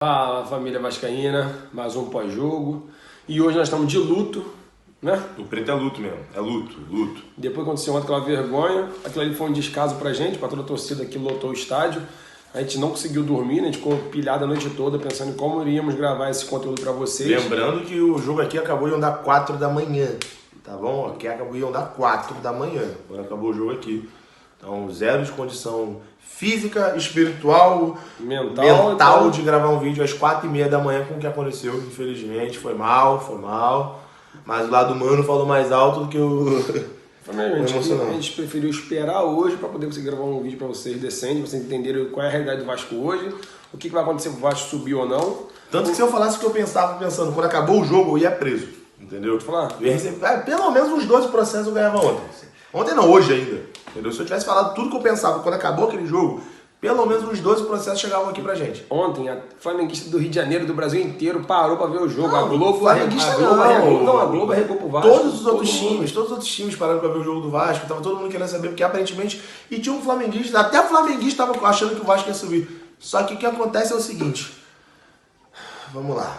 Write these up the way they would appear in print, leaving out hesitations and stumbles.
Fala, família vascaína, mais um pós-jogo. E hoje nós estamos de luto, né? O preto é luto mesmo, é luto, luto. Depois que aconteceu ontem aquela vergonha, aquilo ali foi um descaso pra gente, pra toda a torcida que lotou o estádio. A gente não conseguiu dormir, né? A gente ficou pilhado a noite toda pensando em como iríamos gravar esse conteúdo pra vocês. Lembrando que o jogo aqui acabou iam dar 4 da manhã, tá bom? Aqui acabou iam dar 4 da manhã, quando acabou o jogo aqui. Então, zero de condição física, espiritual, mental de gravar um vídeo às 4h30 da manhã com o que aconteceu, infelizmente. Foi mal. Mas o lado humano falou mais alto do que o... A gente preferiu esperar hoje para poder conseguir gravar um vídeo para vocês decente, vocês entenderem qual é a realidade do Vasco hoje, o que vai acontecer se o Vasco subir ou não. Tanto que se eu falasse o que eu pensava pensando, quando acabou o jogo eu ia preso, entendeu? Eu ia receber, pelo menos uns 12 processos eu ganhava ontem. Ontem não, hoje ainda, entendeu? Se eu tivesse falado tudo que eu pensava quando acabou aquele jogo, pelo menos uns 12 processos chegavam aqui pra gente. Ontem, a flamenguista do Rio de Janeiro, do Brasil inteiro, parou pra ver o jogo. Não, a Globo flamenguista a Globo arregou pro Vasco. Todos os outros times pararam pra ver o jogo do Vasco, tava todo mundo querendo saber, porque aparentemente... E tinha um flamenguista, até o flamenguista tava achando que o Vasco ia subir. Só que o que acontece é o seguinte... Vamos lá.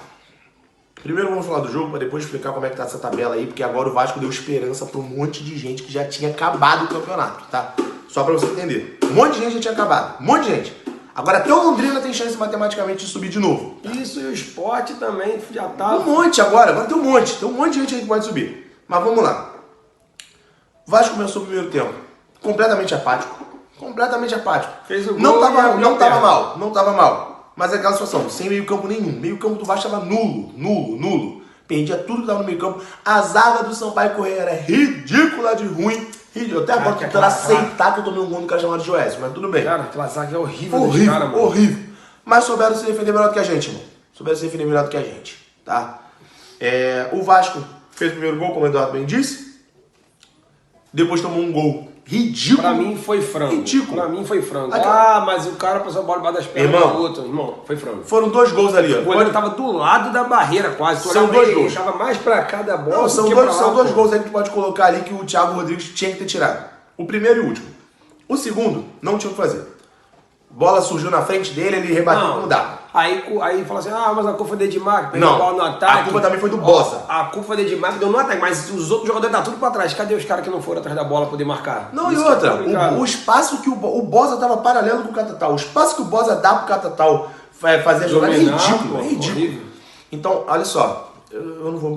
Primeiro vamos falar do jogo, para depois explicar como é que tá essa tabela aí, porque agora o Vasco deu esperança pra um monte de gente que já tinha acabado o campeonato, tá? Só pra você entender. Um monte de gente já tinha acabado. Um monte de gente. Agora até o Londrina tem chance matematicamente de subir de novo. Isso, e o Sport também já tá... Um monte agora tem um monte. Tem um monte de gente aí que pode subir. Mas vamos lá. O Vasco começou o primeiro tempo completamente apático. Completamente apático. Fez o gol não tava mal. Mas é aquela situação, sem meio campo nenhum. Meio campo do Vasco estava nulo. Perdia tudo que estava no meio campo. A zaga do Sampaio Corrêa era ridícula de ruim. Eu até agora tentando aceitar que eu tomei um gol no cara chamado Joécio, mas tudo bem. Cara, aquela zaga é horrível. Horrível. Mas souberam se defender melhor do que a gente, irmão. Souberam se defender melhor do que a gente, tá? O Vasco fez o primeiro gol, como o Eduardo bem disse. Depois tomou um gol ridículo. Pra mim foi frango. Ridículo. Pra mim foi frango. Aquela... mas o cara passou a bola debaixo das pernas do outro. Irmão, foi frango. Foram 2 gols ali, ó. O goleiro tava do lado da barreira quase. São 2 gols. Tava mais pra cá da bola. Não, são dois gols aí que tu pode colocar ali que o Thiago Rodrigues tinha que ter tirado. O primeiro e o último. O segundo, não tinha o que fazer. Bola surgiu na frente dele, ele rebateu como dá. Aí fala assim, mas a culpa foi do Edmar, pegou a bola no ataque. A culpa também foi do Bosa. A culpa foi do Edmar, que deu no ataque, mas os outros jogadores tá tudo pra trás. Cadê os caras que não foram atrás da bola pra poder marcar? Não, isso e outra, o espaço que o Bosa tava paralelo com o Catatal. O espaço que o Bosa dá pro Catatal fazer a jogada é ridículo. É ridículo. Horrível. Então, olha só. Eu não vou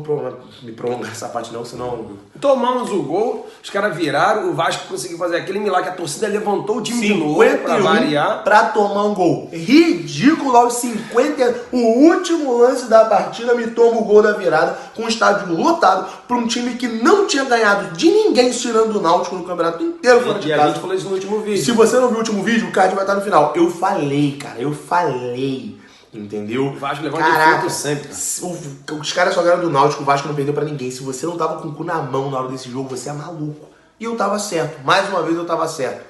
me prolongar essa parte não, senão... Tomamos o gol, os caras viraram, o Vasco conseguiu fazer aquele milagre, a torcida levantou o time de novo pra variar. Pra tomar um gol. Ridículo aos 50, o último lance da partida me toma o gol da virada, com o estádio lotado, pra um time que não tinha ganhado de ninguém, tirando o Náutico no campeonato inteiro fora de casa. A gente falou isso no último vídeo. Se você não viu o último vídeo, o card vai estar no final. Eu falei, cara, entendeu? O Vasco levanta de fruto sempre. Os caras só ganharam do Náutico, o Vasco não perdeu pra ninguém. Se você não tava com o cu na mão na hora desse jogo, você é maluco. E eu tava certo. Mais uma vez eu tava certo.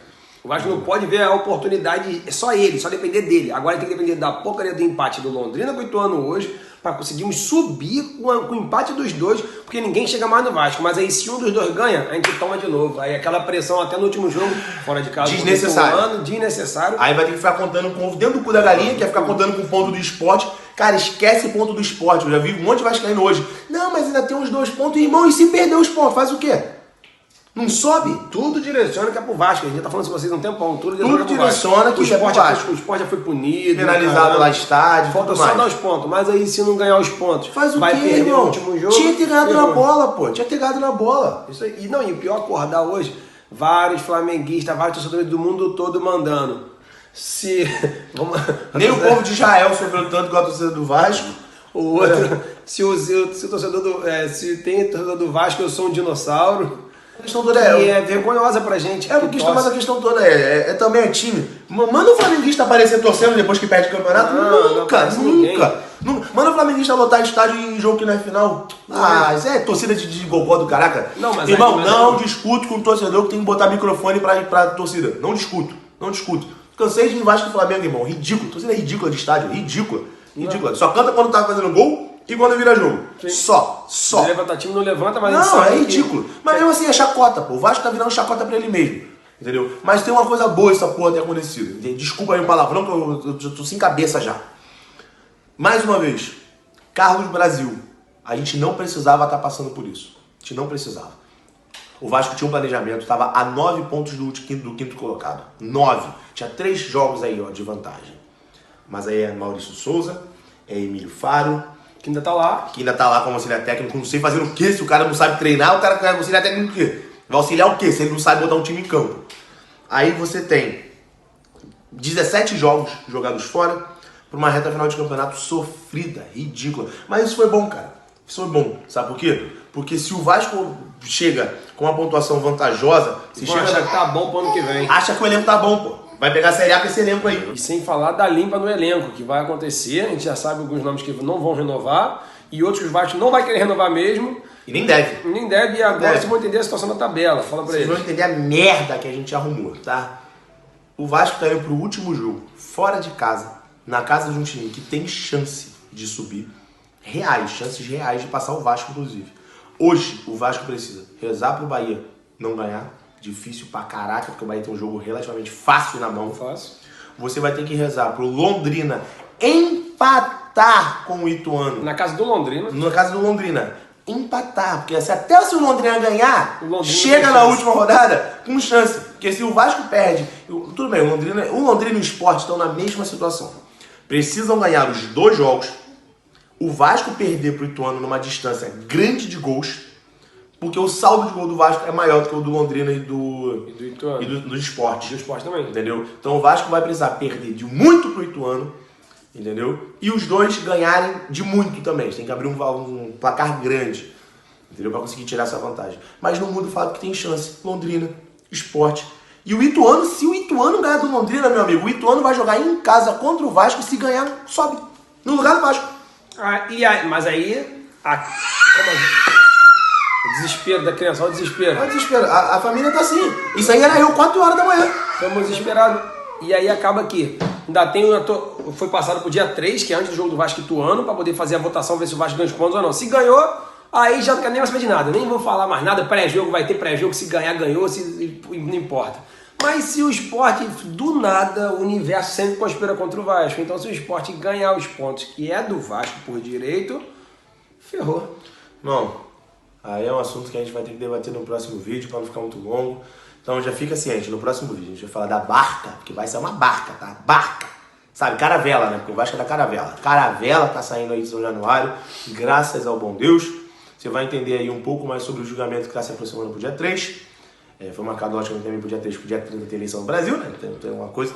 O Vasco não pode ver a oportunidade, é só ele, só depender dele. Agora tem que depender da porcaria do empate do Londrina com o Ituano hoje, para conseguirmos subir com o empate dos dois, porque ninguém chega mais no Vasco. Mas aí se um dos dois ganha, a gente toma de novo. Aí aquela pressão até no último jogo, fora de casa, desnecessário. Aí vai ter que ficar contando com dentro do cu da galinha, que é ficar contando com o ponto do esporte. Cara, esquece o ponto do esporte. Eu já vi um monte de vascaíno hoje. Não, mas ainda tem uns 2 pontos. Irmão, e se perder os pontos, faz o quê? Não sobe? Tudo direciona que é pro Vasco. A gente já tá falando com vocês há um tempão. Tudo direciona que é pro Vasco. O esporte já foi punido. Penalizado lá estádio. Falta só dar os pontos. Mas aí se não ganhar os pontos, faz o vai quê, perder irmão? O último jogo. Tinha que ter ganhado na bola, pô. Tinha que ter ganhado na bola. Isso aí. E o pior acordar hoje, vários flamenguistas, vários torcedores do mundo todo mandando. Nem o povo de Israel sofreu tanto com a torcida do Vasco. O outro, se tem torcedor do Vasco, eu sou um dinossauro. A questão toda é vergonhosa pra gente. Mas a questão toda também é time. Manda o flamenguista aparecer torcendo depois que perde o campeonato? Nunca. Manda o flamenguista lotar estádio em jogo que não é final. Isso é torcida de gogó do caraca. Irmão, não discuto com o torcedor que tem que botar microfone pra torcida. Não discuto. Cansei de ir Vasco e Flamengo, irmão. Ridículo. Torcida ridícula de estádio. Ridícula. Só canta quando tá fazendo gol e quando vira jogo. Sim. Só. Se levanta time, não levanta, mas... Não, é ridículo. Mas mesmo assim é chacota, pô. O Vasco tá virando chacota pra ele mesmo. Entendeu? Mas tem uma coisa boa essa porra ter acontecido. Desculpa aí o palavrão que eu tô sem cabeça já. Mais uma vez, Carlos Brasil. A gente não precisava estar passando por isso. A gente não precisava. O Vasco tinha um planejamento, estava a 9 pontos do quinto colocado. 9. Tinha 3 jogos aí, ó, de vantagem. Mas aí é Maurício Souza, é Emílio Faro, Que ainda tá lá. que ainda tá lá como auxiliar técnico, não sei fazer o quê, se o cara não sabe treinar, o cara vai auxiliar técnico o quê? Vai auxiliar o quê, se ele não sabe botar um time em campo? Aí você tem 17 jogos jogados fora, por uma reta final de campeonato sofrida, ridícula. Mas isso foi bom, cara. Isso foi bom. Sabe por quê? Porque se o Vasco chega com uma pontuação vantajosa, se Vão chega achar que tá bom pro ano que vem. acha que o elenco tá bom, pô. Vai pegar a Série A com esse elenco aí. E sem falar da limpa no elenco, que vai acontecer. A gente já sabe alguns nomes que não vão renovar e outros que o Vasco não vai querer renovar mesmo. E nem deve. Nem deve, e agora vocês vão entender a situação da tabela. Fala pra Vocês eles. vão entender a merda que a gente arrumou, tá? O Vasco tá indo pro último jogo, fora de casa, na casa de um time que tem chance de subir. Chances reais de passar o Vasco, inclusive. Hoje, o Vasco precisa rezar pro Bahia não ganhar. Difícil pra caraca, porque o Bahia tem um jogo relativamente fácil na mão. Fácil. Você vai ter que rezar pro Londrina empatar com o Ituano. Na casa do Londrina. Na casa do Londrina. Empatar, porque até se o Londrina ganhar, O Londrina chega tem na chance. última rodada com chance. Porque se o Vasco perde, tudo bem, o Londrina e o Sport estão na mesma situação. Precisam ganhar os 2 jogos, o Vasco perder pro Ituano numa distância grande de gols, porque o saldo de gol do Vasco é maior do que o do Londrina e do Ituano. e do Sport. Do Sport também. Entendeu? Então o Vasco vai precisar perder de muito pro Ituano, entendeu? E os dois ganharem de muito também. Tem que abrir um placar grande, entendeu? Pra conseguir tirar essa vantagem. Mas não muda o fato que tem chance. Londrina, Sport. E o Ituano, se o Ituano ganhar do Londrina, meu amigo, o Ituano vai jogar em casa contra o Vasco e se ganhar, sobe. No lugar do Vasco. Mas aí. O desespero da criança, olha o desespero. Olha o desespero. A família tá assim. Isso aí era eu 4 horas da manhã. Estamos desesperados. E aí acaba que ainda tem foi passado pro dia 3, que é antes do jogo do Vasco e Ituano, para poder fazer a votação, ver se o Vasco ganha os pontos ou não. Se ganhou, aí já não quero nem mais saber de nada. Nem vou falar mais nada. Pré-jogo, vai ter pré-jogo. Se ganhar, ganhou. Não importa. Mas se o Sport, do nada, o universo sempre conspira contra o Vasco. Então se o Sport ganhar os pontos que é do Vasco por direito, ferrou. Não. Aí é um assunto que a gente vai ter que debater no próximo vídeo, para não ficar muito longo. Então já fica ciente, no próximo vídeo a gente vai falar da barca, porque vai ser uma barca, tá? Barca. Sabe, caravela, né? Porque o Vasco é da caravela. Caravela tá saindo aí de São Januário, graças ao bom Deus. Você vai entender aí um pouco mais sobre o julgamento que está se aproximando pro dia 3. Foi marcado, logicamente, também pro dia 3, pro dia 30 ter eleição no Brasil, né? Tem uma coisa,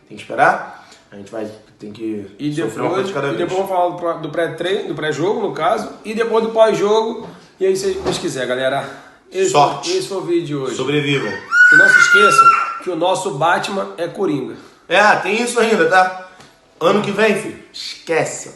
tem que esperar. A gente tem que sofrer uma coisa de cada vez. E depois vamos falar do pré-jogo, no caso, e depois do pós-jogo. E aí, se vocês quiserem, galera. Sorte. Esse foi o vídeo de hoje. Sobrevivam. E não se esqueçam que o nosso Batman é Coringa. Tem isso ainda, tá? Ano que vem, filho, esquece.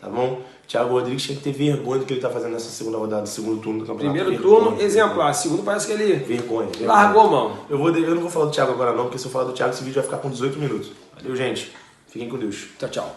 Tá bom? Thiago Rodrigues tinha que ter vergonha do que ele tá fazendo nessa segunda rodada, segundo turno do campeonato. Primeiro turno, exemplar. Segundo, parece que ele Vergonha. largou a mão. Eu não vou falar do Thiago agora não, porque se eu falar do Thiago, esse vídeo vai ficar com 18 minutos. Valeu, gente. Fiquem com Deus. Tchau, tchau.